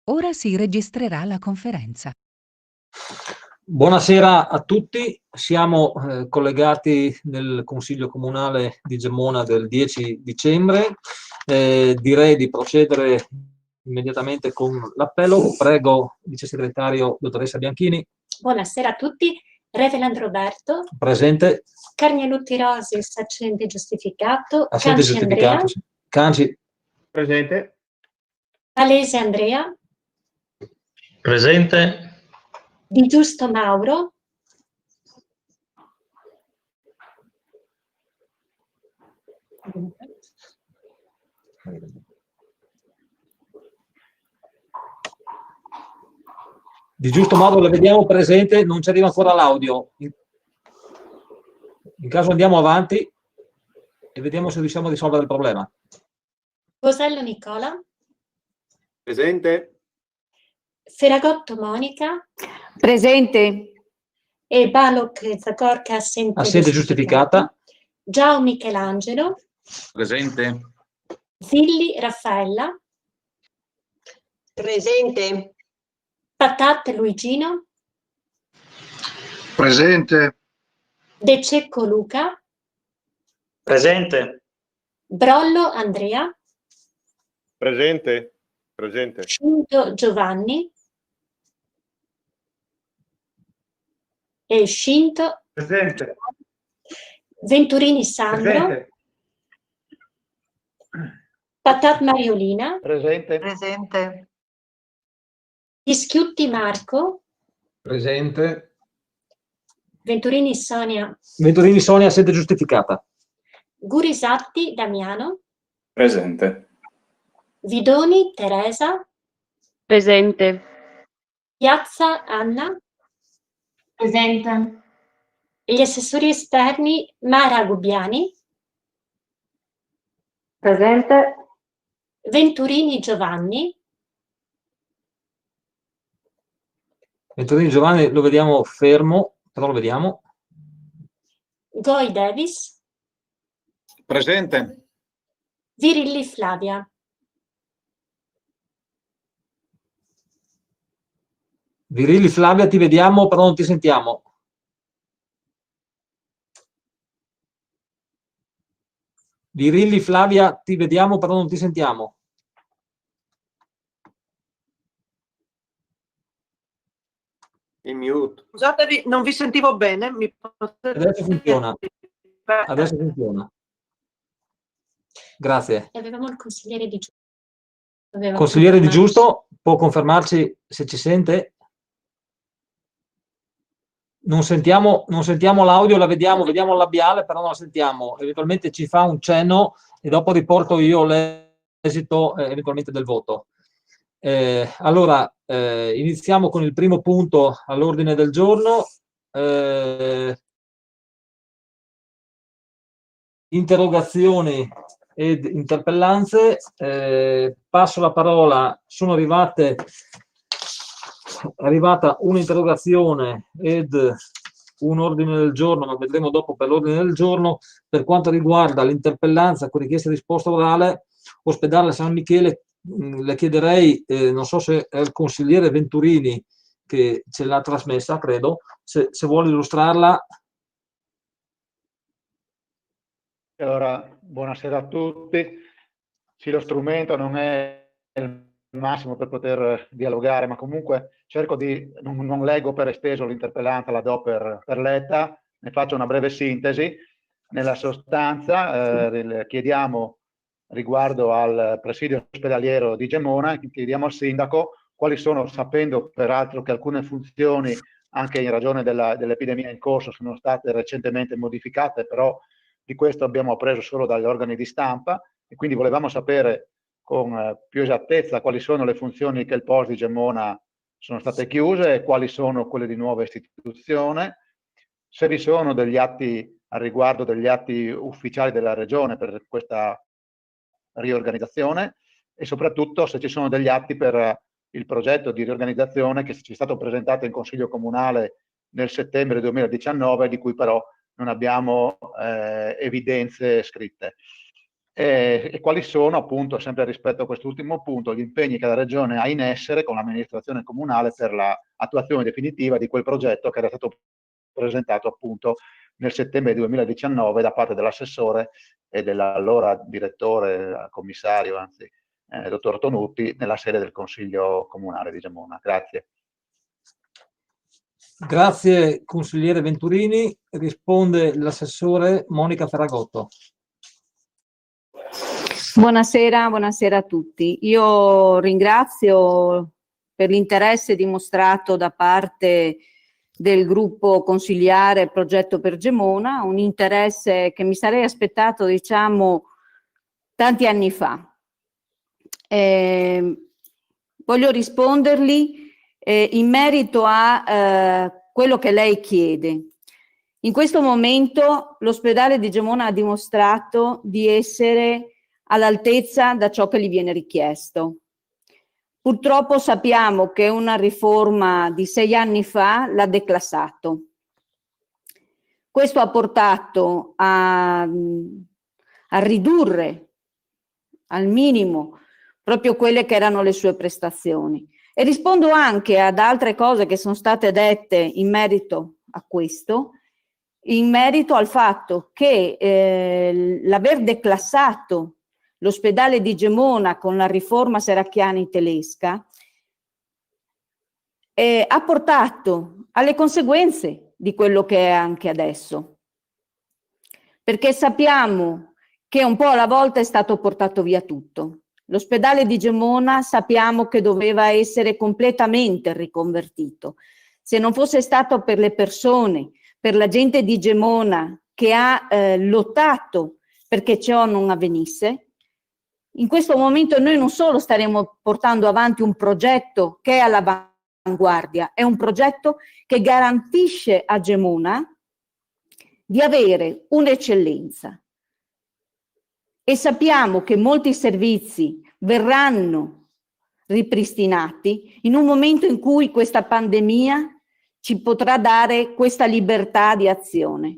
Ora si registrerà la conferenza. Buonasera a tutti, siamo collegati nel Consiglio Comunale di Gemona del 10 dicembre. Direi di procedere immediatamente con l'appello. Prego, Vice Segretario Dottoressa Bianchini. Buonasera a tutti. Reveland Roberto. Presente. Carnielutti Rosis, accende giustificato. Assente Canci giustificato. Andrea. Canci. Presente. Palese Andrea. Presente. Di Giusto Mauro. Di Giusto Mauro la vediamo presente, non ci arriva ancora l'audio. In caso andiamo avanti e vediamo se riusciamo a risolvere il problema. Bosello Nicola. Presente. Ferragotto Monica. Presente. E Balok Zagorka assente Giustificata. Giao Michelangelo. Presente. Zilli Raffaella. Presente. Patat Luigino. Presente. De Cecco Luca. Presente. Brollo Andrea. Presente. Presente. Scinto Giovanni. E Scinto. Presente. Venturini Sandro. Patat Mariolina. Presente. Presente. Ischiutti Marco. Presente. Venturini Sonia. Venturini Sonia, assente giustificata. Gurisatti Damiano. Presente. Vidoni Teresa. Presente. Piazza Anna. Presente. E gli assessori esterni Mara Gubbiani. Presente. Venturini Giovanni. Venturini Giovanni lo vediamo fermo, però lo vediamo. Goi Davis. Presente. Virilli Flavia. Virilli Flavia, ti vediamo, però non ti sentiamo. Virilli Flavia, ti vediamo, però non ti sentiamo. In mute. Scusatevi, non vi sentivo bene. Adesso funziona. Adesso funziona. Grazie. E avevamo il consigliere Di Giusto. Consigliere Di Giusto, può confermarci se ci sente? Non sentiamo l'audio, la vediamo il labiale, però non la sentiamo. Eventualmente ci fa un cenno e dopo riporto io l'esito eventualmente del voto. Allora, iniziamo con il primo punto all'ordine del giorno. Interrogazioni ed interpellanze. Passo la parola, sono arrivata un'interrogazione ed un ordine del giorno, ma vedremo dopo per l'ordine del giorno, per quanto riguarda l'interpellanza con richiesta di risposta orale, ospedale San Michele. Le chiederei, non so se è il consigliere Venturini che ce l'ha trasmessa, credo, se vuole illustrarla. Allora, buonasera a tutti. Sì, lo strumento non è il massimo per poter dialogare, ma comunque cerco di, non leggo per esteso l'interpellanza, la do per letta, ne faccio una breve sintesi. Nella sostanza chiediamo riguardo al presidio ospedaliero di Gemona, chiediamo al sindaco quali sono, sapendo peraltro che alcune funzioni anche in ragione dell'epidemia in corso sono state recentemente modificate, però di questo abbiamo appreso solo dagli organi di stampa e quindi volevamo sapere con più esattezza quali sono le funzioni che il POS di Gemona sono state chiuse e quali sono quelle di nuova istituzione, se vi sono degli atti al riguardo, degli atti ufficiali della regione per questa riorganizzazione e soprattutto se ci sono degli atti per il progetto di riorganizzazione che ci è stato presentato in Consiglio Comunale nel settembre 2019, di cui però non abbiamo evidenze scritte. e quali sono, appunto, sempre rispetto a quest'ultimo punto, gli impegni che la Regione ha in essere con l'amministrazione comunale per l'attuazione definitiva di quel progetto che era stato presentato appunto nel settembre 2019 da parte dell'assessore e dell'allora direttore, commissario, anzi, dottor Tonutti, nella sede del Consiglio Comunale di Gemona. Grazie. Grazie consigliere Venturini. Risponde l'assessore Monica Ferragotto. Buonasera a tutti. Io ringrazio per l'interesse dimostrato da parte del gruppo consigliare Progetto per Gemona, un interesse che mi sarei aspettato, diciamo, tanti anni fa. Voglio rispondergli in merito a quello che lei chiede. In questo momento l'ospedale di Gemona ha dimostrato di essere all'altezza da ciò che gli viene richiesto. Purtroppo sappiamo che una riforma di 6 anni fa l'ha declassato. Questo ha portato a ridurre al minimo proprio quelle che erano le sue prestazioni. E rispondo anche ad altre cose che sono state dette in merito a questo, in merito al fatto che l'aver declassato l'ospedale di Gemona con la riforma Serracchiani-Telesca ha portato alle conseguenze di quello che è anche adesso. Perché sappiamo che un po' alla volta è stato portato via tutto. L'ospedale di Gemona sappiamo che doveva essere completamente riconvertito. Se non fosse stato per le persone, per la gente di Gemona che ha lottato perché ciò non avvenisse, in questo momento noi non solo staremo portando avanti un progetto che è all'avanguardia, è un progetto che garantisce a Gemona di avere un'eccellenza. E sappiamo che molti servizi verranno ripristinati in un momento in cui questa pandemia ci potrà dare questa libertà di azione.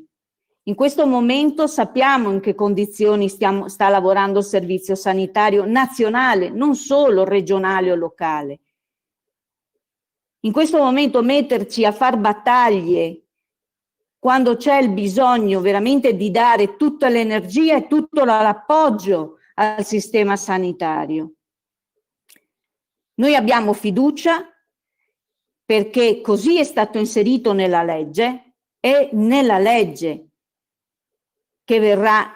In questo momento sappiamo in che condizioni sta lavorando il Servizio Sanitario Nazionale, non solo regionale o locale. In questo momento metterci a far battaglie quando c'è il bisogno veramente di dare tutta l'energia e tutto l'appoggio al sistema sanitario. Noi abbiamo fiducia perché così è stato inserito nella legge e nella legge che verrà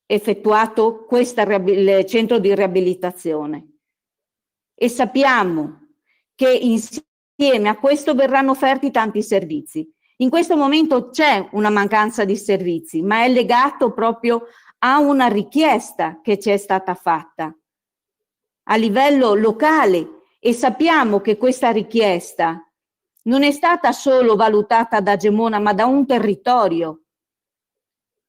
effettuato il centro di riabilitazione. E sappiamo che insieme a questo verranno offerti tanti servizi. In questo momento c'è una mancanza di servizi, ma è legato proprio a una richiesta che ci è stata fatta a livello locale e sappiamo che questa richiesta non è stata solo valutata da Gemona, ma da un territorio.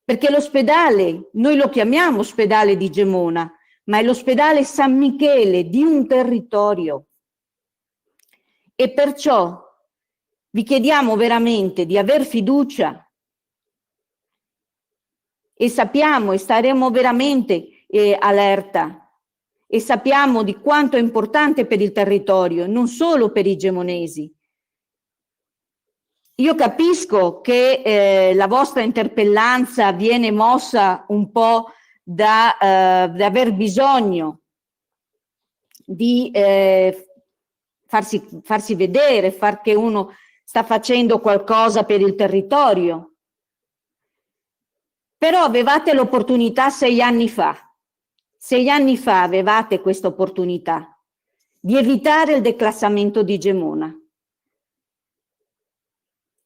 Perché l'ospedale, noi lo chiamiamo ospedale di Gemona, ma è l'ospedale San Michele di un territorio. E perciò vi chiediamo veramente di aver fiducia e sappiamo e staremo veramente allerta e sappiamo di quanto è importante per il territorio, non solo per i gemonesi. Io capisco che la vostra interpellanza viene mossa un po' da aver bisogno di farsi vedere, far che uno sta facendo qualcosa per il territorio. Però avevate l'opportunità 6 anni fa. 6 anni fa avevate questa opportunità di evitare il declassamento di Gemona.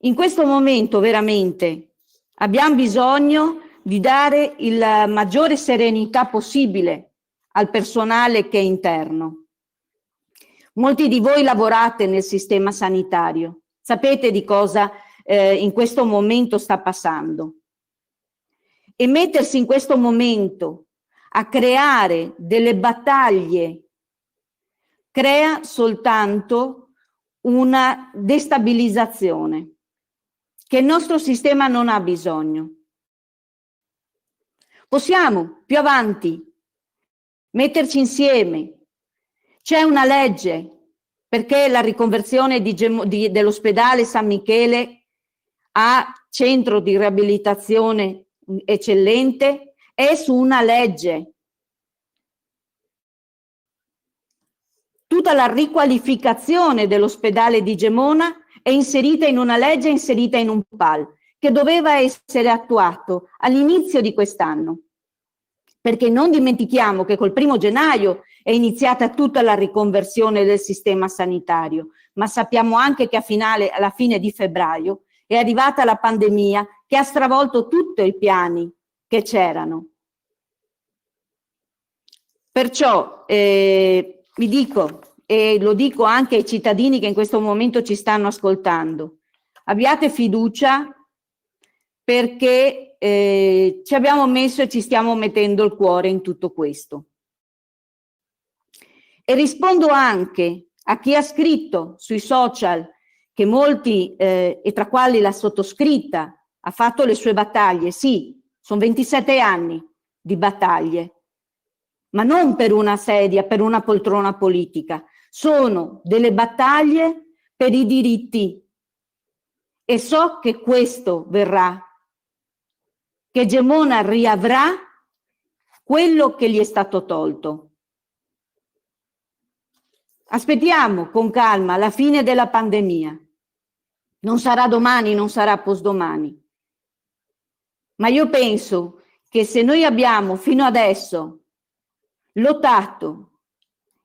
In questo momento veramente abbiamo bisogno di dare la maggiore serenità possibile al personale che è interno. Molti di voi lavorate nel sistema sanitario, sapete di cosa in questo momento sta passando. E mettersi in questo momento a creare delle battaglie crea soltanto una destabilizzazione che il nostro sistema non ha bisogno. Possiamo più avanti metterci insieme. C'è una legge perché la riconversione dell'ospedale San Michele a centro di riabilitazione eccellente è su una legge. Tutta la riqualificazione dell'ospedale di Gemona è inserita in una legge, inserita in un PAL, che doveva essere attuato all'inizio di quest'anno. Perché non dimentichiamo che col 1° gennaio è iniziata tutta la riconversione del sistema sanitario, ma sappiamo anche che alla fine di febbraio è arrivata la pandemia che ha stravolto tutti i piani che c'erano. Perciò vi dico, e lo dico anche ai cittadini che in questo momento ci stanno ascoltando, abbiate fiducia perché ci abbiamo messo e ci stiamo mettendo il cuore in tutto questo. E rispondo anche a chi ha scritto sui social che molti, e tra quali la sottoscritta, ha fatto le sue battaglie. Sì, sono 27 anni di battaglie, ma non per una sedia, per una poltrona politica. Sono delle battaglie per i diritti. E so che questo verrà, che Gemona riavrà quello che gli è stato tolto. Aspettiamo con calma la fine della pandemia. Non sarà domani, non sarà postdomani. Ma io penso che se noi abbiamo fino adesso lottato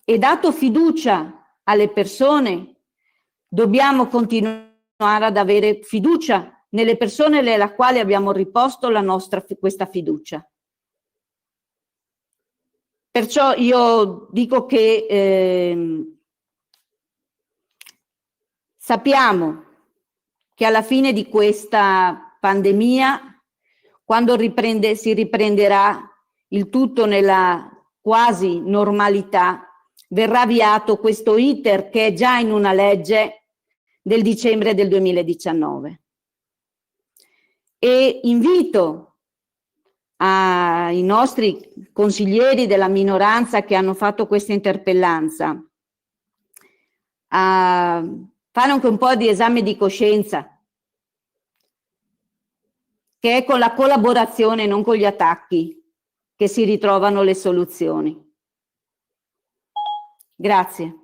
e dato fiducia alle persone, dobbiamo continuare ad avere fiducia nelle persone nella quali abbiamo riposto questa fiducia. Perciò io dico che sappiamo che alla fine di questa pandemia, quando si riprenderà il tutto nella quasi normalità, verrà avviato questo iter che è già in una legge del dicembre del 2019. E invito ai nostri consiglieri della minoranza che hanno fatto questa interpellanza a fare anche un po' di esame di coscienza, che è con la collaborazione, non con gli attacchi, che si ritrovano le soluzioni. Grazie.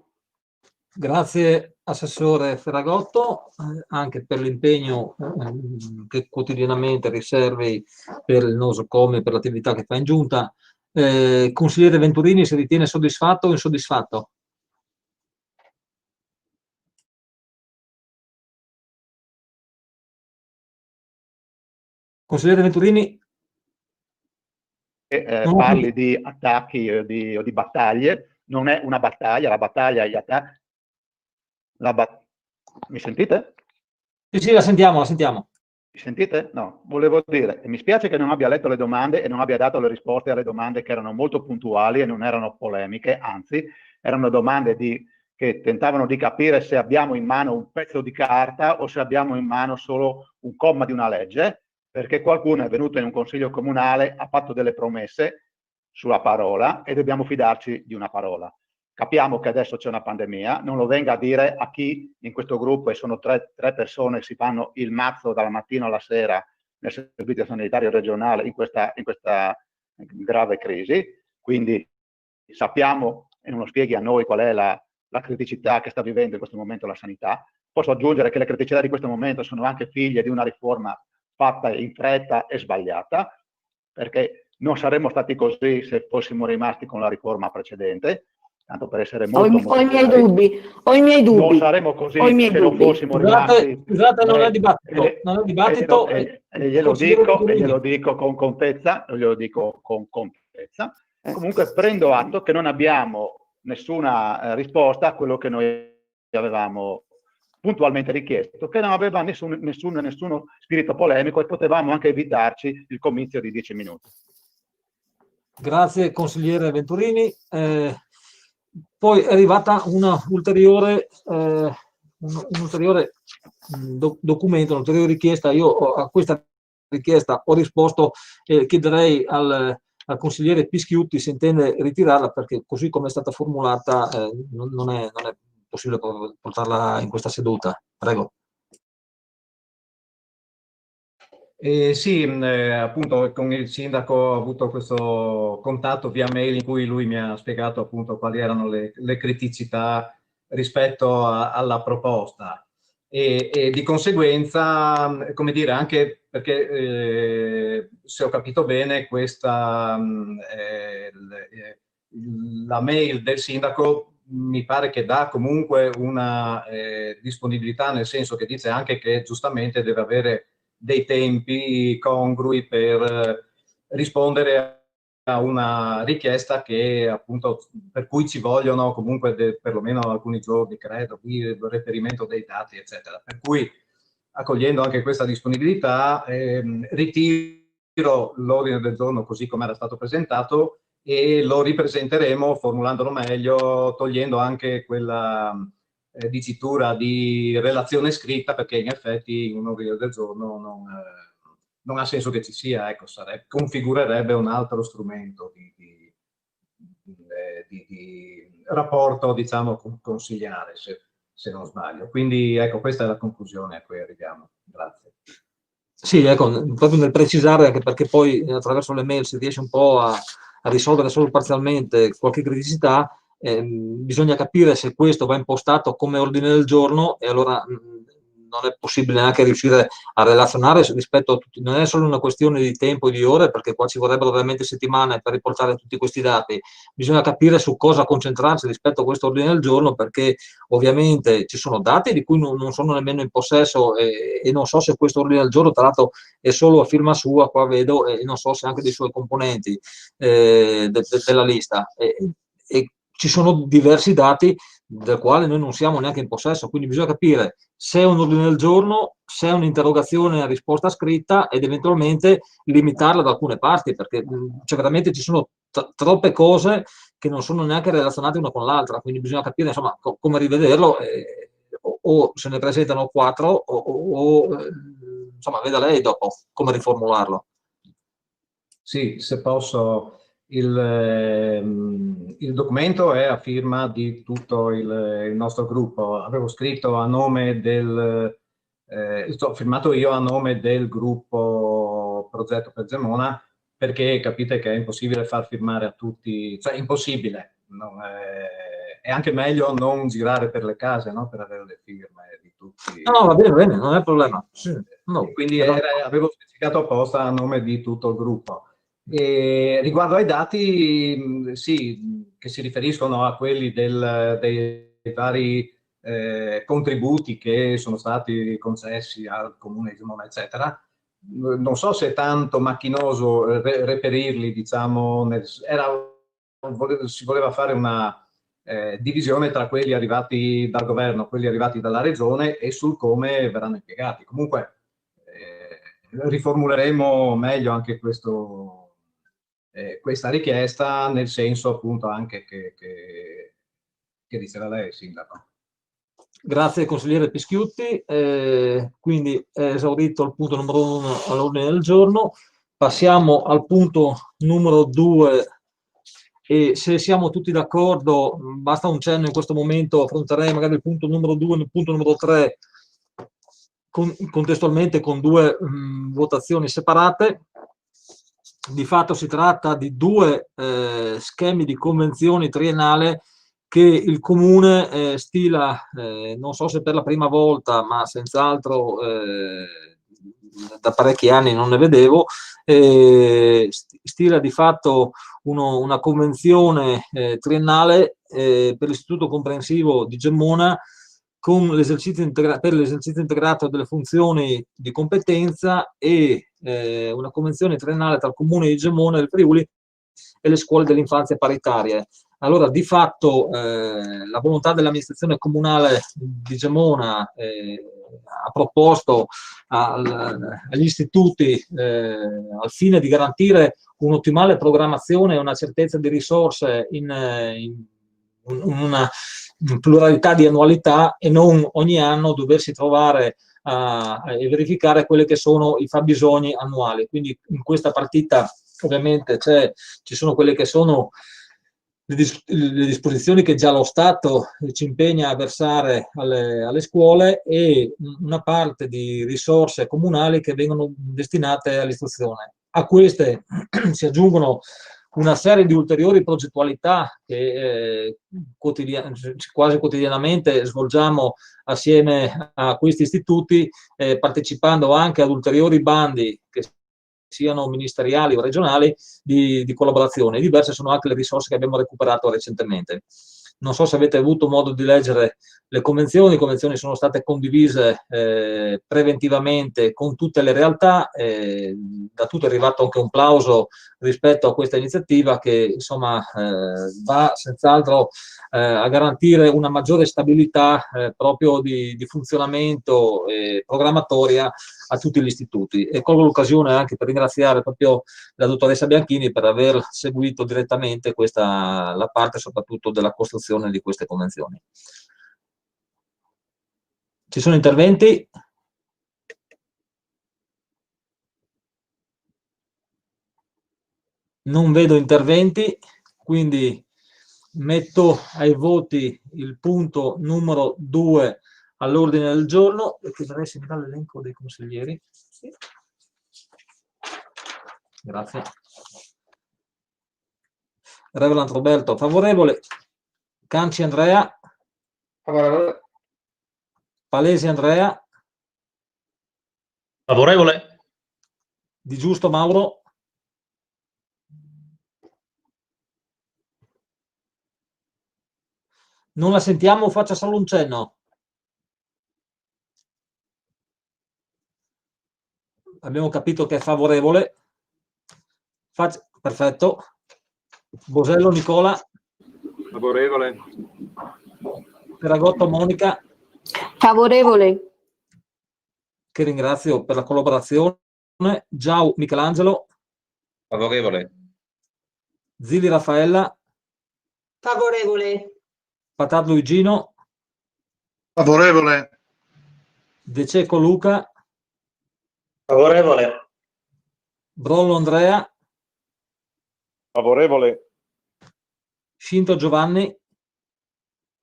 Grazie Assessore Ferragotto, anche per l'impegno che quotidianamente riservi per il nosocom e per l'attività che fa in Giunta. Consigliere Venturini, si ritiene soddisfatto o insoddisfatto? Consigliere Venturini? Parli di attacchi o di battaglie, non è una battaglia, la battaglia è gli attacchi. Mi sentite? Sì, la sentiamo, la sentiamo. Mi sentite? No, volevo dire, mi spiace che non abbia letto le domande e non abbia dato le risposte alle domande che erano molto puntuali e non erano polemiche, anzi, erano domande che tentavano di capire se abbiamo in mano un pezzo di carta o se abbiamo in mano solo un comma di una legge, perché qualcuno è venuto in un consiglio comunale, ha fatto delle promesse sulla parola e dobbiamo fidarci di una parola. Capiamo che adesso c'è una pandemia, non lo venga a dire a chi in questo gruppo, e sono tre persone che si fanno il mazzo dalla mattina alla sera nel servizio sanitario regionale in questa grave crisi, quindi sappiamo e non lo spieghi a noi qual è la criticità che sta vivendo in questo momento la sanità. Posso aggiungere che le criticità di questo momento sono anche figlie di una riforma fatta in fretta e sbagliata, perché non saremmo stati così se fossimo rimasti con la riforma precedente, tanto per essere molto Ho i miei dubbi. Non saremmo così se non fossimo rimasti. Scusate, non è dibattito. E glielo dico con contezza, Comunque prendo atto che non abbiamo nessuna risposta a quello che noi avevamo puntualmente richiesto, che non aveva nessuno spirito polemico e potevamo anche evitarci il comizio di 10 minuti. Grazie consigliere Venturini. Poi è arrivata un ulteriore documento, un'ulteriore richiesta. Io a questa richiesta ho risposto, chiederei al consigliere Pischiutti se intende ritirarla, perché così come è stata formulata non è possibile portarla in questa seduta. Prego. Sì, appunto con il sindaco ho avuto questo contatto via mail in cui lui mi ha spiegato appunto quali erano le criticità rispetto alla proposta e di conseguenza, come dire, anche perché se ho capito bene questa la mail del sindaco mi pare che dà comunque una disponibilità, nel senso che dice anche che giustamente deve avere dei tempi congrui per rispondere a una richiesta che appunto per cui ci vogliono comunque perlomeno alcuni giorni, credo, qui il reperimento dei dati, eccetera. Per cui, accogliendo anche questa disponibilità, ritiro l'ordine del giorno così come era stato presentato e lo ripresenteremo formulandolo meglio, togliendo anche quella dicitura di relazione scritta, perché in effetti un ordine del giorno non ha senso che ci sia, ecco, configurerebbe un altro strumento di rapporto, diciamo, consigliare, se non sbaglio. Quindi ecco, questa è la conclusione a cui arriviamo. Grazie. Sì, ecco, proprio nel precisare, anche perché poi attraverso le mail si riesce un po' a risolvere solo parzialmente qualche criticità, bisogna capire se questo va impostato come ordine del giorno e allora non è possibile neanche riuscire a relazionare rispetto a tutti. Non è solo una questione di tempo e di ore, perché qua ci vorrebbero veramente settimane per riportare tutti questi dati. Bisogna capire su cosa concentrarsi rispetto a questo ordine del giorno, perché ovviamente ci sono dati di cui non sono nemmeno in possesso e non so se questo ordine del giorno, tra l'altro, è solo a firma sua, qua vedo, e non so se anche dei suoi componenti della lista. E ci sono diversi dati del quale noi non siamo neanche in possesso, quindi bisogna capire se è un ordine del giorno, se è un'interrogazione a risposta scritta ed eventualmente limitarla da alcune parti, perché cioè, veramente ci sono troppe cose che non sono neanche relazionate una con l'altra, quindi bisogna capire insomma come rivederlo, o se ne presentano 4 o insomma veda lei dopo come riformularlo. Sì, se posso. Il documento è a firma di tutto il nostro gruppo. Avevo scritto a nome ho firmato io a nome del gruppo Progetto per Gemona, perché capite che è impossibile far firmare a tutti, cioè impossibile. È anche meglio non girare per le case, no? Per avere le firme di tutti. No, va bene, non è problema. Sì, no, quindi avevo specificato apposta a nome di tutto il gruppo. E riguardo ai dati, sì, che si riferiscono a quelli dei vari contributi che sono stati concessi al Comune di Gemona, eccetera, non so se è tanto macchinoso reperirli, diciamo, si voleva fare una divisione tra quelli arrivati dal governo, quelli arrivati dalla regione e sul come verranno impiegati. Comunque riformuleremo meglio anche questa richiesta, nel senso appunto anche che diceva lei, Sindaco. Grazie consigliere Pischiutti, quindi è esaurito il punto numero 1 all'ordine del giorno. Passiamo al punto numero 2 e se siamo tutti d'accordo, basta un cenno in questo momento, affronterei magari il punto numero 2 e il punto numero 3 contestualmente con 2 votazioni separate. Di fatto si tratta di 2 schemi di convenzioni triennale che il Comune stila, non so se per la prima volta, ma senz'altro da parecchi anni non ne vedevo, stila di fatto una convenzione triennale per l'Istituto Comprensivo di Gemona per l'esercizio integrato delle funzioni di competenza e una convenzione triennale tra il Comune di Gemona e il Friuli e le scuole dell'infanzia paritarie. Allora, di fatto, la volontà dell'amministrazione comunale di Gemona ha proposto agli istituti, al fine di garantire un'ottimale programmazione e una certezza di risorse in una pluralità di annualità e non ogni anno doversi trovare e verificare quelli che sono i fabbisogni annuali. Quindi in questa partita ovviamente ci sono quelle che sono le disposizioni che già lo Stato ci impegna a versare alle scuole e una parte di risorse comunali che vengono destinate all'istruzione. A queste si aggiungono una serie di ulteriori progettualità che quasi quotidianamente svolgiamo assieme a questi istituti, partecipando anche ad ulteriori bandi che siano ministeriali o regionali di collaborazione. Diverse sono anche le risorse che abbiamo recuperato recentemente. Non so se avete avuto modo di leggere le convenzioni sono state condivise preventivamente con tutte le realtà, da tutto è arrivato anche un plauso rispetto a questa iniziativa che insomma va senz'altro a garantire una maggiore stabilità proprio di funzionamento programmatoria a tutti gli istituti. E colgo l'occasione anche per ringraziare proprio la dottoressa Bianchini per aver seguito direttamente la parte soprattutto della costruzione di queste convenzioni. Ci sono interventi? Non vedo interventi, quindi metto ai voti il punto numero 2 all'ordine del giorno e chiederei se mi dà l'elenco dei consiglieri. Sì. Grazie. Reverend Roberto, favorevole. Canci Andrea. Favorevole. Palesi Andrea. Favorevole. Di Giusto Mauro. Non la sentiamo, faccia solo un cenno. Abbiamo capito che è favorevole. Perfetto. Bosello Nicola. Favorevole. Ferragotto Monica. Favorevole. Che ringrazio per la collaborazione. Giau Michelangelo. Favorevole. Zilli Raffaella. Favorevole. Patat Luigino. Favorevole. De Cecco Luca. Favorevole. Brollo Andrea. Favorevole. Scinto Giovanni.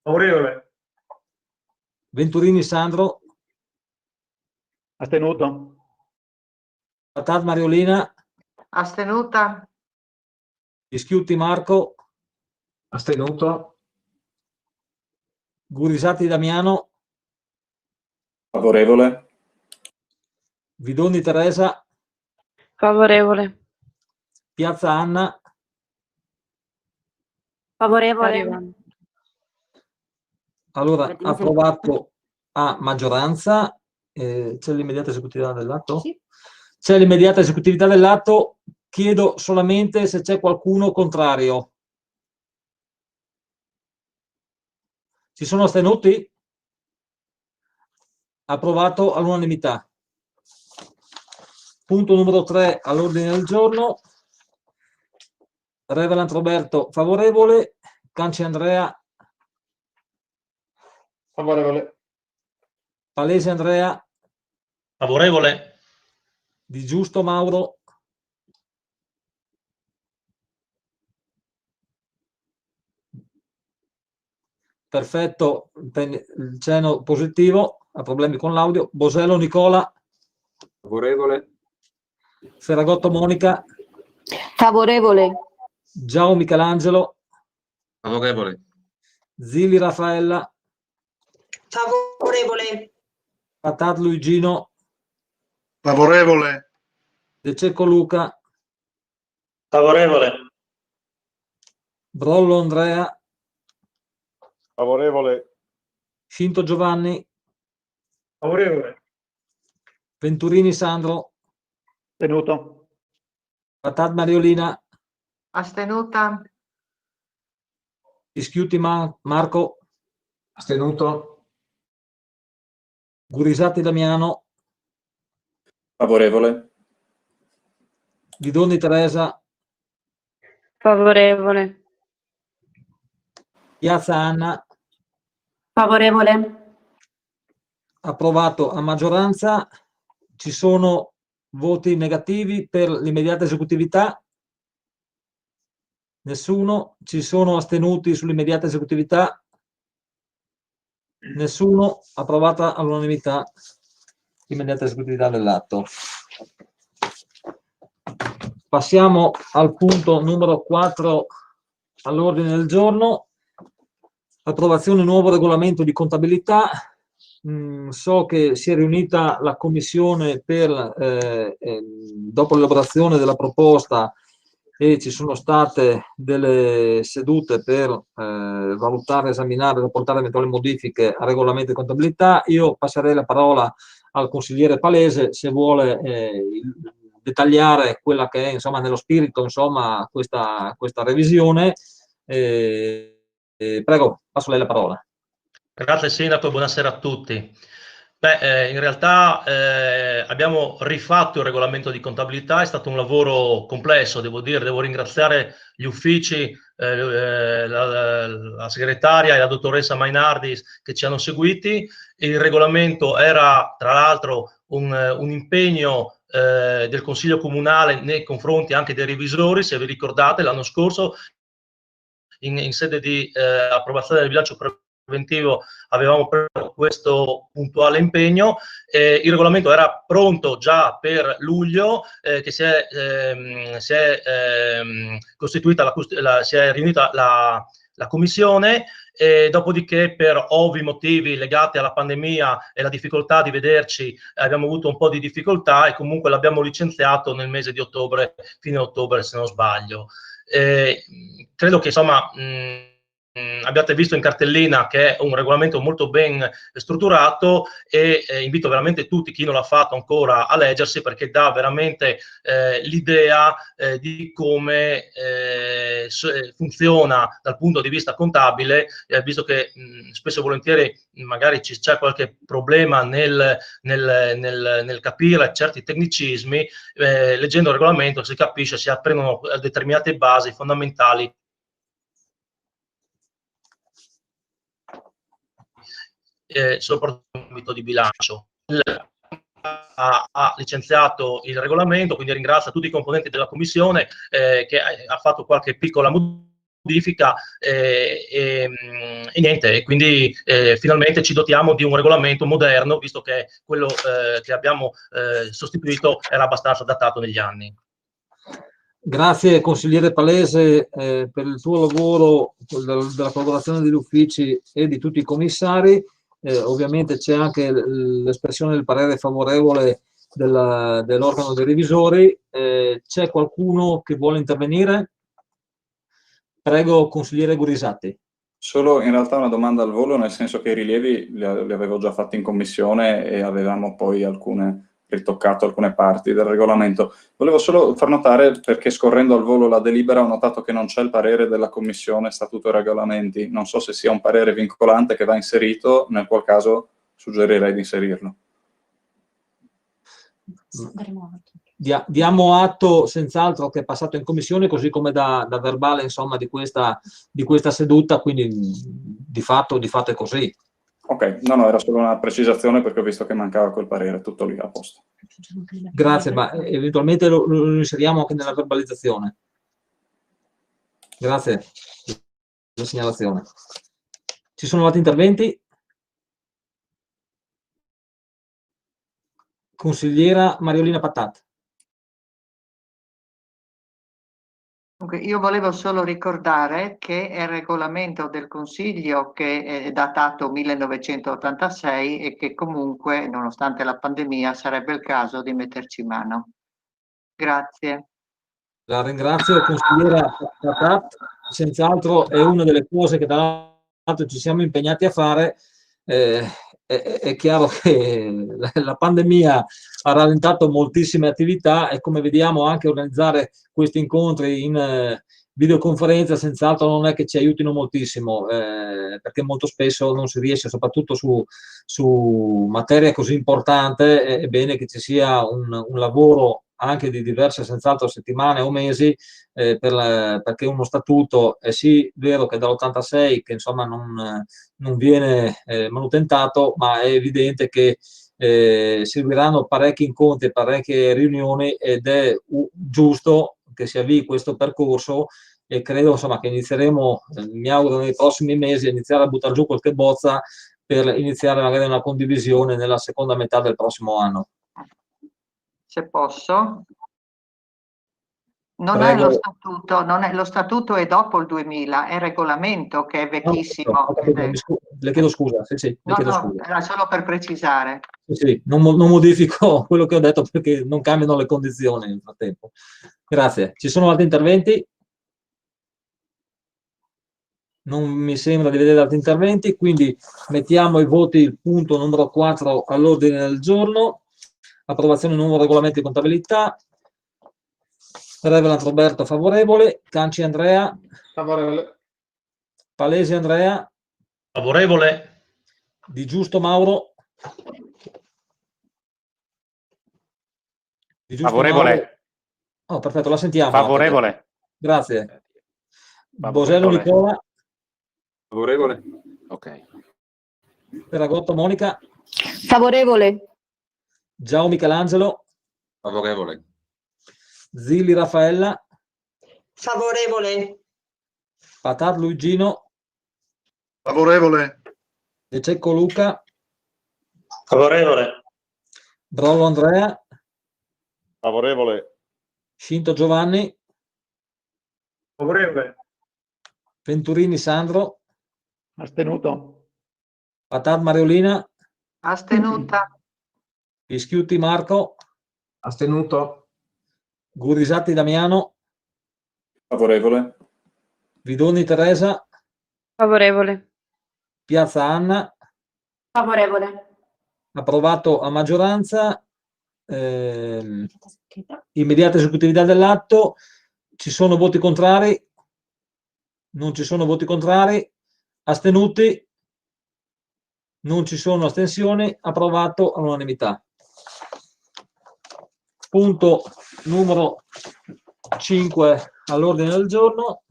Favorevole. Venturini Sandro. Astenuto. Patat Mariolina. Astenuta. Ischiutti Marco. Astenuto. Gurisati Damiano. Favorevole. Vidoni Teresa. Favorevole. Piazza Anna. Favorevole. Allora, approvato a maggioranza. C'è l'immediata esecutività dell'atto? Sì. C'è l'immediata esecutività dell'atto. Chiedo solamente se c'è qualcuno contrario. Ci sono astenuti? Approvato all'unanimità. Punto numero 3 all'ordine del giorno. Reverend Roberto favorevole. Canci Andrea. Favorevole. Palesi Andrea. Favorevole. Di Giusto Mauro. Perfetto, il cenno positivo, ha problemi con l'audio. Bosello Nicola. Favorevole. Ferragotto Monica. Favorevole. Giao Michelangelo. Favorevole. Zilli Raffaella. Favorevole. Patat Luigino. Favorevole. De Cecco Luca. Favorevole. Brollo Andrea. Favorevole. Scinto Giovanni. Favorevole. Venturini Sandro. Astenuto. Patat Mariolina. Astenuta. Ischiuti Marco. Astenuto. Gurisati Damiano. Favorevole. Vidoni Teresa. Favorevole. Piazza Anna. Favorevole. approvato a maggioranza. Ci sono voti negativi per l'immediata esecutività? Nessuno. Ci sono astenuti sull'immediata esecutività? Nessuno. Approvata all'unanimità l'immediata esecutività dell'atto. Passiamo al punto numero 4 all'ordine del giorno. Approvazione nuovo regolamento di contabilità. So che si è riunita la commissione dopo l'elaborazione della proposta e ci sono state delle sedute per valutare, esaminare e portare eventuali modifiche al regolamento di contabilità. Io passerei la parola al consigliere Palese se vuole dettagliare quella che è, insomma, nello spirito, insomma, questa revisione. Prego, passo a lei la parola. Grazie Sindaco, buonasera a tutti. In realtà abbiamo rifatto il regolamento di contabilità, è stato un lavoro complesso, devo dire, devo ringraziare gli uffici, la segretaria e la dottoressa Mainardi che ci hanno seguiti. Il regolamento era tra l'altro un impegno del Consiglio Comunale nei confronti anche dei revisori. Se vi ricordate, l'anno scorso in sede di approvazione del bilancio preventivo avevamo preso questo puntuale impegno. Il regolamento era pronto già per luglio, che si è riunita la commissione. Dopodiché, per ovvi motivi legati alla pandemia e la difficoltà di vederci, abbiamo avuto un po' di difficoltà e comunque l'abbiamo licenziato nel mese di ottobre, fine ottobre se non sbaglio. Credo che insomma abbiate visto in cartellina che è un regolamento molto ben strutturato e invito veramente tutti, chi non l'ha fatto ancora, a leggersi, perché dà veramente l'idea di come funziona dal punto di vista contabile, visto che spesso e volentieri magari c'è qualche problema nel capire certi tecnicismi. Leggendo il regolamento si capisce, si apprendono determinate basi fondamentali soprattutto in ambito di bilancio. Ha licenziato il regolamento, quindi ringrazio tutti i componenti della commissione che ha fatto qualche piccola modifica e niente, e quindi finalmente ci dotiamo di un regolamento moderno, visto che quello che abbiamo sostituito era abbastanza datato negli anni. Grazie consigliere Palese per il tuo lavoro, della collaborazione degli uffici e di tutti i commissari. Ovviamente c'è anche l'espressione del parere favorevole dell'organo dei revisori. C'è qualcuno che vuole intervenire? Prego, consigliere Gurisatti. Solo in realtà una domanda al volo, nel senso che i rilievi li avevo già fatti in commissione e avevamo poi ritoccato alcune parti del regolamento. Volevo solo far notare, perché scorrendo al volo la delibera ho notato che non c'è il parere della Commissione Statuto e Regolamenti. Non so se sia un parere vincolante che va inserito, nel qual caso suggerirei di inserirlo. Diamo atto senz'altro che è passato in commissione, così come da verbale, insomma, di questa seduta, quindi di fatto è così. Ok, no, era solo una precisazione perché ho visto che mancava quel parere, tutto lì a posto. Grazie, ma eventualmente lo inseriamo anche nella verbalizzazione. Grazie della segnalazione. Ci sono altri interventi? Consigliera Mariolina Pattat. Io volevo solo ricordare che è il regolamento del Consiglio che è datato 1986 e che comunque, nonostante la pandemia, sarebbe il caso di metterci mano. Grazie. La ringrazio, consigliera Pattat. Senz'altro è una delle cose che tra l'altro ci siamo impegnati a fare. È chiaro che la pandemia ha rallentato moltissime attività e, come vediamo, anche organizzare questi incontri in videoconferenza senz'altro non è che ci aiutino moltissimo, perché molto spesso non si riesce, soprattutto su materia così importante. È bene che ci sia un lavoro anche di diverse senz'altro settimane o mesi, perché uno statuto è sì vero che dall'86 che insomma non viene manutentato, ma è evidente che seguiranno parecchi incontri, parecchie riunioni ed è giusto che si avvii questo percorso e credo insomma che inizieremo, mi auguro nei prossimi mesi, a iniziare a buttare giù qualche bozza per iniziare magari una condivisione nella seconda metà del prossimo anno. Se posso. Non Prego. è lo statuto, lo statuto è dopo il 2000, è il regolamento che è vecchissimo. Le chiedo scusa. Sì, le chiedo scusa. Era solo per precisare. Sì, non modifico quello che ho detto perché non cambiano le condizioni nel frattempo. Grazie. Ci sono altri interventi? Non mi sembra di vedere altri interventi, quindi mettiamo ai voti il punto numero 4 all'ordine del giorno. Approvazione del nuovo regolamento di contabilità. Revelant Roberto favorevole. Canci Andrea. Favorevole. Palesi Andrea. Favorevole. Di Giusto Mauro. Di Giusto Favorevole. Mauro. Oh, perfetto, la sentiamo. Favorevole. Grazie. Favorevole. Bosello Nicola. Favorevole. Ok. Ferragotto Monica. Favorevole. Giao Michelangelo. Favorevole. Zilli Raffaella. Favorevole. Patat Luigino. Favorevole. De Cecco Luca. Favorevole. Brollo Andrea. Favorevole. Scinto Giovanni. Favorevole. Venturini Sandro. Astenuto. Patat Mariolina. Astenuta. Ischiuti Marco. Astenuto. Gurisatti Damiano. Favorevole. Vidoni Teresa. Favorevole. Piazza Anna. Favorevole. Approvato a maggioranza. Immediata esecutività dell'atto. Ci sono voti contrari? Non ci sono voti contrari. Astenuti? Non ci sono astensioni. Approvato all'unanimità. Punto numero 5 all'ordine del giorno.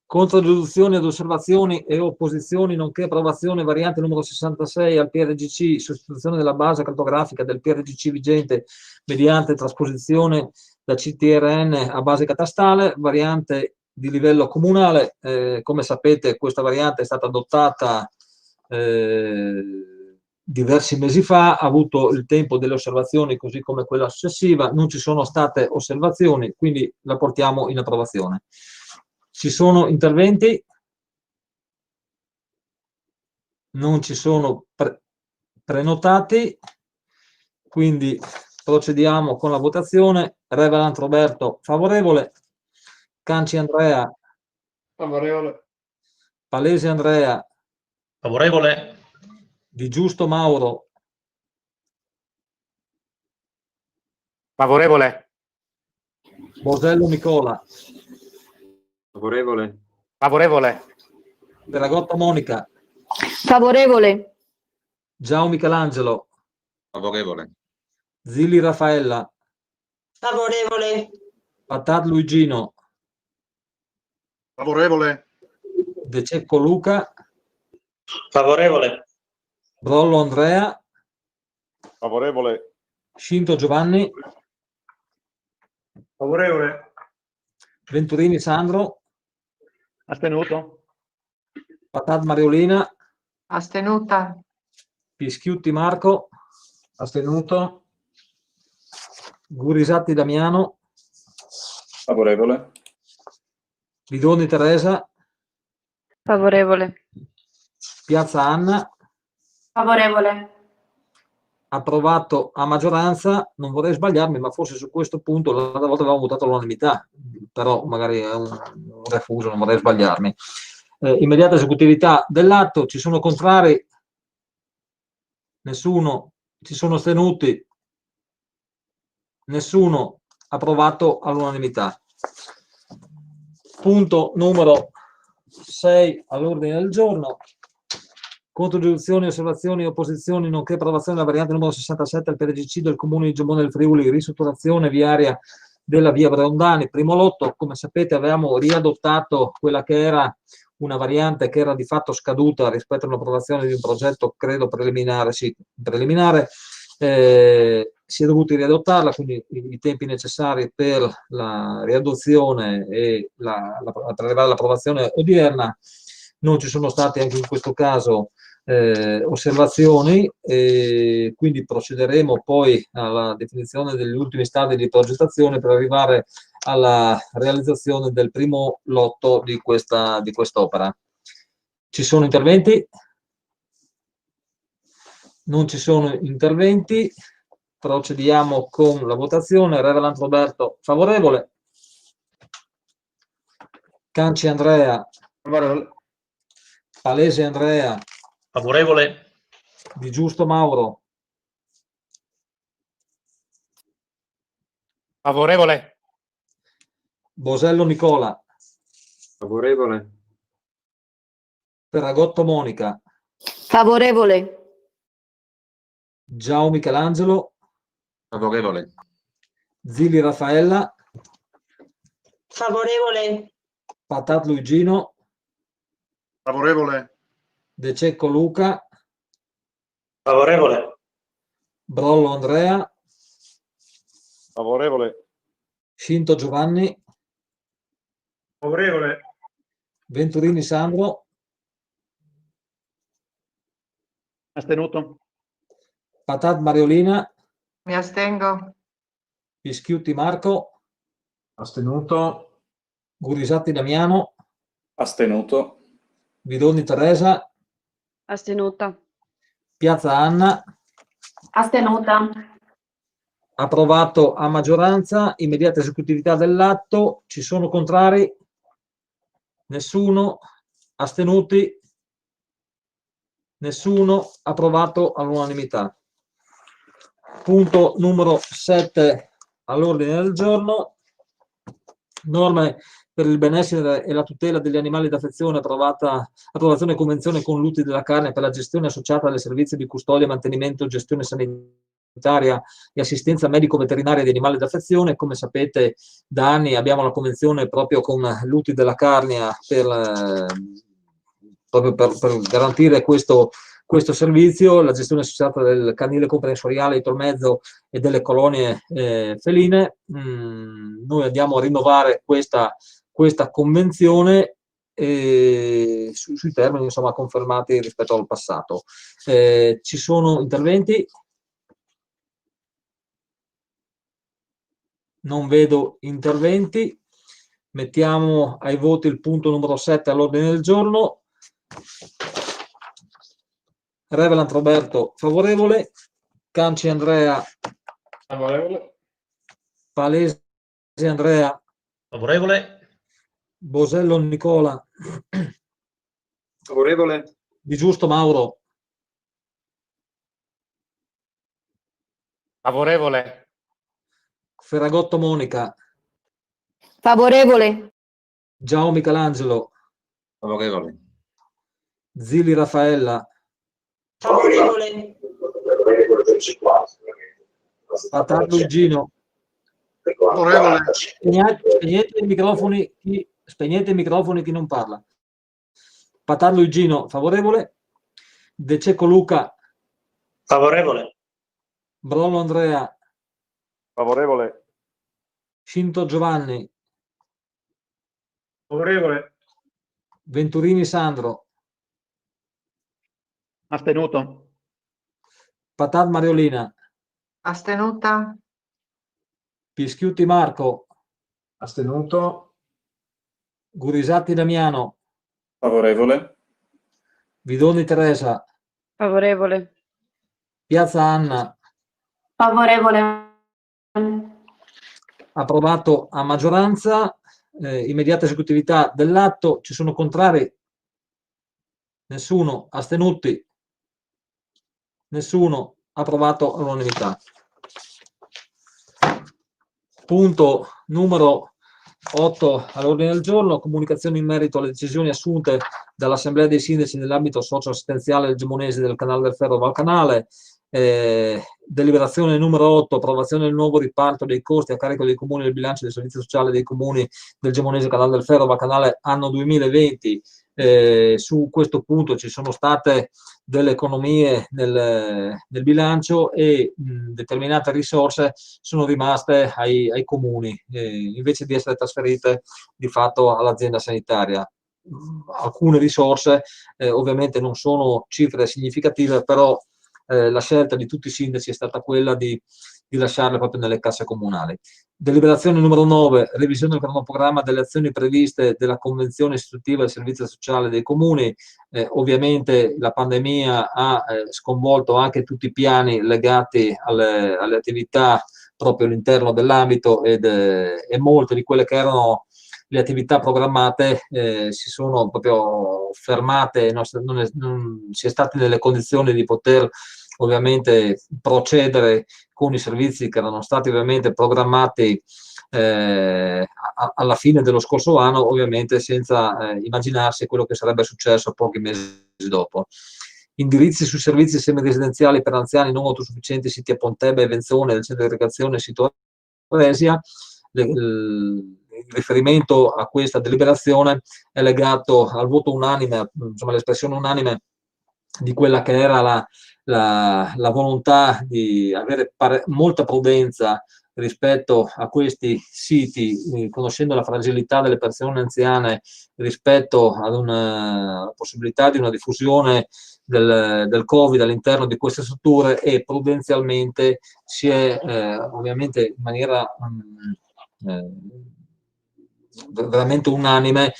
Controdeduzioni ad osservazioni e opposizioni, nonché approvazione variante numero 66 al PRGC, sostituzione della base cartografica del PRGC vigente mediante trasposizione da CTRN a base catastale, variante di livello comunale. Come sapete, questa variante è stata adottata diversi mesi fa, ha avuto il tempo delle osservazioni così come quella successiva, non ci sono state osservazioni, quindi la portiamo in approvazione. Ci sono interventi? Non ci sono prenotati, quindi procediamo con la votazione. Revelant Roberto favorevole, Canci Andrea. Favorevole. Palesi Andrea. Favorevole. Di Giusto Mauro. Favorevole. Bosello Nicola. Favorevole. Favorevole. Ferragotto Monica. Favorevole. Giao Michelangelo. Favorevole. Zilli Raffaella. Favorevole. Patat Luigino. Favorevole. De Cecco Luca. Favorevole. Brollo Andrea. Favorevole. Scinto Giovanni. Favorevole. Venturini Sandro. Astenuto. Patat Mariolina. Astenuta. Pischiutti Marco. Astenuto. Gurisatti Damiano. Favorevole. Vidoni Teresa. Favorevole. Piazza Anna. Favorevole. Approvato a maggioranza. Non vorrei sbagliarmi, ma forse su questo punto l'altra volta avevamo votato all'unanimità, però magari è un refuso, non vorrei sbagliarmi. Immediata esecutività dell'atto. Ci sono contrari? Nessuno. Ci sono astenuti? Nessuno. Approvato all'unanimità. Punto numero 6 all'ordine del giorno. Controgiudizioni, osservazioni, opposizioni, nonché approvazione della variante numero 67 al PRGC del Comune di Gemone del Friuli, ristrutturazione viaria della via Breondani, primo lotto. Come sapete avevamo riadottato quella che era una variante che era di fatto scaduta rispetto all'approvazione di un progetto, credo preliminare, si è dovuto riadottarla, quindi i tempi necessari per la riadozione e per arrivare all'approvazione odierna. Non ci sono state anche in questo caso osservazioni, quindi procederemo poi alla definizione degli ultimi stadi di progettazione per arrivare alla realizzazione del primo lotto di quest'opera. Ci sono interventi? Non ci sono interventi. Procediamo con la votazione. Revelant Roberto, favorevole. Canci Andrea. Favorevole. Palese Andrea. Favorevole. Di Giusto Mauro. Favorevole. Bosello Nicola. Favorevole. Ferragotto Monica. Favorevole. Giao Michelangelo. Favorevole. Zilli Raffaella. Favorevole. Patat Luigino. Favorevole. De Cecco Luca. Favorevole. Brollo Andrea. Favorevole. Scinto Giovanni. Favorevole. Venturini Sandro. Astenuto. Patat Mariolina. Mi astengo. Pischiutti Marco. Astenuto. Gurisatti Damiano. Astenuto. Vidoni Teresa. Astenuta. Piazza Anna. Astenuta. Approvato a maggioranza. Immediata esecutività dell'atto. Ci sono contrari? Nessuno. Astenuti? Nessuno. Approvato all'unanimità. Punto numero 7 all'ordine del giorno. Norme per il benessere e la tutela degli animali d'affezione, approvazione e convenzione con l'utile della carne per la gestione associata alle servizi di custodia, mantenimento, gestione sanitaria e assistenza medico-veterinaria di animali d'affezione. Come sapete da anni abbiamo la convenzione proprio con l'utile della carne proprio per garantire questo servizio, la gestione associata del canile comprensoriale, il tolmezzo e delle colonie feline. Noi andiamo a rinnovare questa convenzione sui termini insomma confermati rispetto al passato. Ci sono interventi? Non vedo interventi. Mettiamo ai voti il punto numero 7 all'ordine del giorno. Revelant Roberto, favorevole. Canci Andrea. Favorevole. Palese Andrea. Favorevole. Bosello Nicola. Favorevole. Di Giusto Mauro. Favorevole. Ferragotto Monica. Favorevole. Giao Michelangelo. Favorevole. Zilli Raffaella. Favorevole. Patat Luigino. Favorevole. Spegnete i microfoni chi non parla. Patat Luigino, favorevole. De Cecco Luca. Favorevole. Brollo Andrea. Favorevole. Scinto Giovanni. Favorevole. Venturini Sandro. Astenuto. Patat Mariolina. Astenuta. Pischiutti Marco. Astenuto. Gurisatti Damiano. Favorevole. Vidoni Teresa. Favorevole. Piazza Anna. Favorevole. Approvato a maggioranza. Immediata esecutività dell'atto. Ci sono contrari? Nessuno. Astenuti? Nessuno. Approvato all'unanimità. Punto numero 8 all'ordine del giorno, comunicazioni in merito alle decisioni assunte dall'Assemblea dei Sindaci nell'ambito socio-assistenziale del Gemonese del Canale del Ferro Valcanale. Deliberazione numero 8, approvazione del nuovo riparto dei costi a carico dei comuni del bilancio del servizio sociale dei comuni del Gemonese Canale del Ferro Valcanale anno 2020. Su questo punto ci sono state delle economie nel bilancio e determinate risorse sono rimaste ai comuni invece di essere trasferite di fatto all'azienda sanitaria. Alcune risorse ovviamente non sono cifre significative, però la scelta di tutti i sindaci è stata quella di lasciarle proprio nelle casse comunali. Deliberazione numero 9, revisione del cronoprogramma delle azioni previste della Convenzione istitutiva del servizio sociale dei comuni. Ovviamente la pandemia ha sconvolto anche tutti i piani legati alle attività proprio all'interno dell'ambito e molte di quelle che erano le attività programmate si sono proprio fermate, non si è stati nelle condizioni di poter ovviamente procedere con i servizi che erano stati ovviamente programmati alla fine dello scorso anno, ovviamente senza immaginarsi quello che sarebbe successo pochi mesi dopo. Indirizzi sui servizi semiresidenziali per anziani non autosufficienti siti a Pontebbe e Venzone del centro di aggregazione sito Resia. Il riferimento a questa deliberazione è legato al voto unanime, insomma all'espressione unanime di quella che era la volontà di avere molta prudenza rispetto a questi siti, conoscendo la fragilità delle persone anziane rispetto ad una possibilità di una diffusione del Covid all'interno di queste strutture, e prudenzialmente si è ovviamente in maniera veramente unanime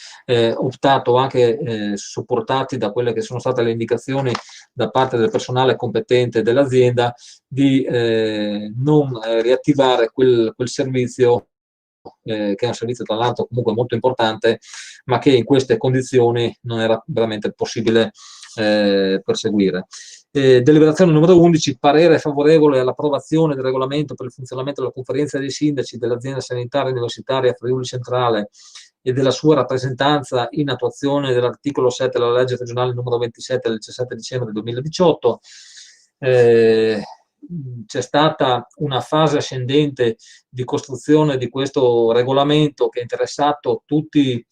optato, anche supportati da quelle che sono state le indicazioni da parte del personale competente dell'azienda, di non riattivare quel servizio che è un servizio tra l'altro comunque molto importante, ma che in queste condizioni non era veramente possibile perseguire. Deliberazione numero 11, parere favorevole all'approvazione del regolamento per il funzionamento della conferenza dei sindaci dell'azienda sanitaria universitaria Friuli Centrale e della sua rappresentanza in attuazione dell'articolo 7 della legge regionale numero 27 del 17 dicembre 2018. C'è stata una fase ascendente di costruzione di questo regolamento che ha interessato tutti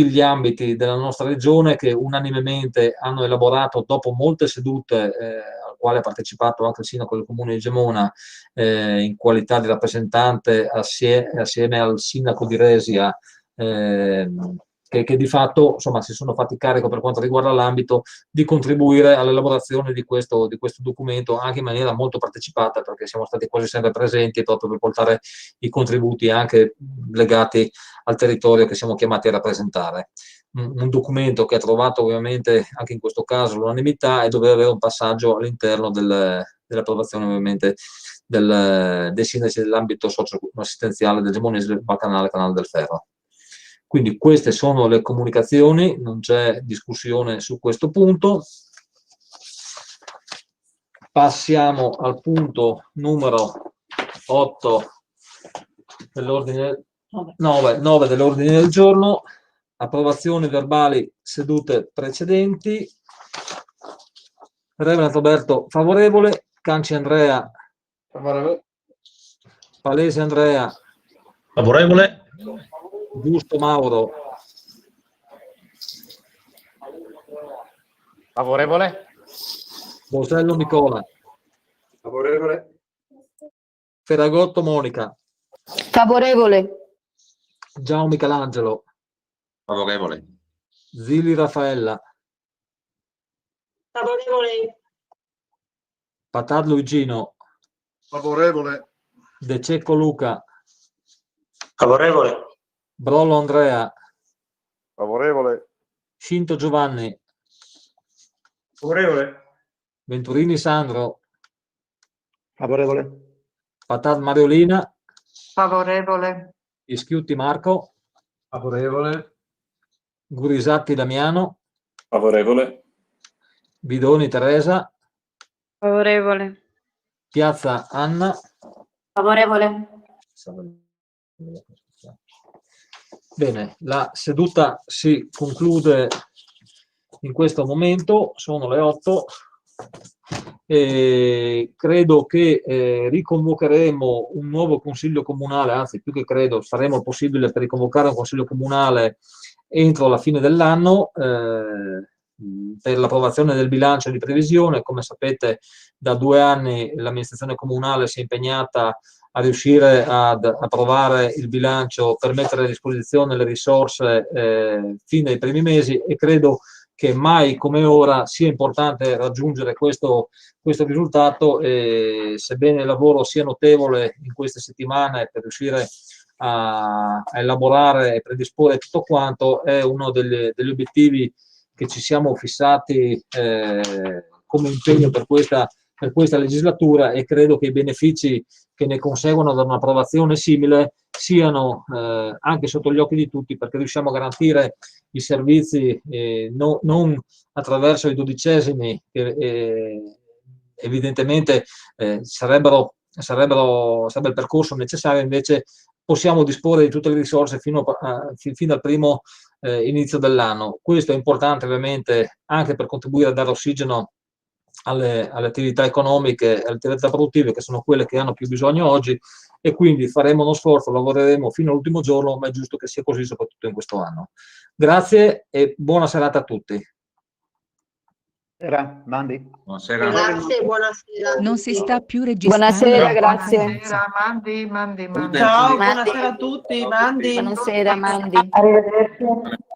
gli ambiti della nostra regione, che unanimemente hanno elaborato dopo molte sedute al quale ha partecipato anche il sindaco del comune di Gemona in qualità di rappresentante assieme al sindaco di Resia, che di fatto insomma si sono fatti carico per quanto riguarda l'ambito di contribuire all'elaborazione di questo documento anche in maniera molto partecipata, perché siamo stati quasi sempre presenti proprio per portare i contributi anche legati al territorio che siamo chiamati a rappresentare. Un documento che ha trovato ovviamente anche in questo caso l'unanimità e doveva avere un passaggio all'interno dell'approvazione ovviamente dei sindaci dell'ambito socio-assistenziale del Gemonese del Canale del Ferro. Quindi queste sono le comunicazioni, non c'è discussione su questo punto. Passiamo al punto numero 8 dell'ordine 9 dell'ordine del giorno, approvazione verbali sedute precedenti. Reverend Roberto favorevole, Canci Andrea favorevole, Palese Andrea favorevole, Giusto Mauro favorevole, Bosello Nicola favorevole, Ferragotto Monica, Favorevole. Giao Michelangelo, favorevole, Zilli Raffaella, Favorevole. Patad Luigino, favorevole, De Cecco Luca, favorevole, Brollo Andrea, favorevole, Scinto Giovanni, favorevole, Venturini Sandro, Favorevole. Patad Mariolina, Favorevole. Ischiutti Marco, Favorevole. Gurisatti Damiano, Favorevole, Bidoni Teresa, Favorevole. Piazza Anna. Favorevole. Bene, la seduta si conclude in questo momento, sono le 8. Credo che riconvocheremo un nuovo consiglio comunale, anzi più che credo, faremo il possibile per riconvocare un consiglio comunale entro la fine dell'anno per l'approvazione del bilancio di previsione. Come sapete, da 2 anni l'amministrazione comunale si è impegnata a riuscire ad approvare il bilancio per mettere a disposizione le risorse fin dai primi mesi, e credo che mai come ora sia importante raggiungere questo risultato, e sebbene il lavoro sia notevole in queste settimane per riuscire a elaborare e predisporre tutto quanto, è uno degli obiettivi che ci siamo fissati come impegno per questa legislatura, e credo che i benefici che ne conseguono da un'approvazione simile siano anche sotto gli occhi di tutti, perché riusciamo a garantire i servizi non attraverso i 12esimi che evidentemente sarebbe il percorso necessario, invece possiamo disporre di tutte le risorse fino al primo inizio dell'anno. Questo è importante ovviamente anche per contribuire a dare ossigeno alle attività economiche, alle attività produttive, che sono quelle che hanno più bisogno oggi, e quindi faremo uno sforzo, lavoreremo fino all'ultimo giorno, ma è giusto che sia così soprattutto in questo anno. Grazie e buona serata a tutti. Mandi. Buonasera. Grazie, buonasera. Non si sta più registrando. Buonasera, grazie. Buonasera, Mandi. Ciao, buonasera a tutti, Mandi. Buonasera, Mandi. Arrivederci.